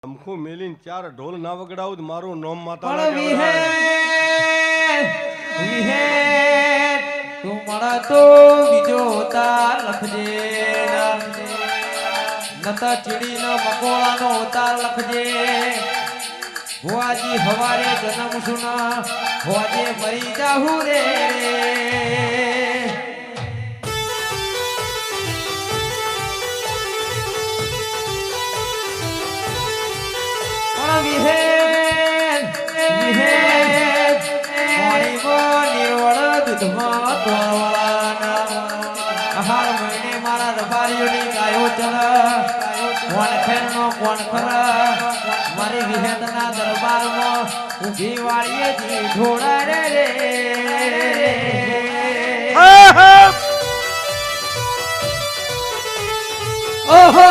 અમખું મેલીને ચાર ઢોલ ના વગડાવું મારું નોમ માતા પણ વિહે તું મળા તો બીજો ઉતાર લખજે નતા ચીડીનો મકોડાનો ઉતાર લખજે ભુવાજી હવારે જન્મ સુના હોજે મરી જાહુ રે વિહે પાણી નિર્વળ દૂધમાં તોળવાના આહાર મહિને મારા રબારીઓની ગાયો ચલ કોણ ખેરનો કોણ ખરા મારી વિહેતના દરબારમાં ઊભી વાળીએ જી ઢોળા રે ઓહો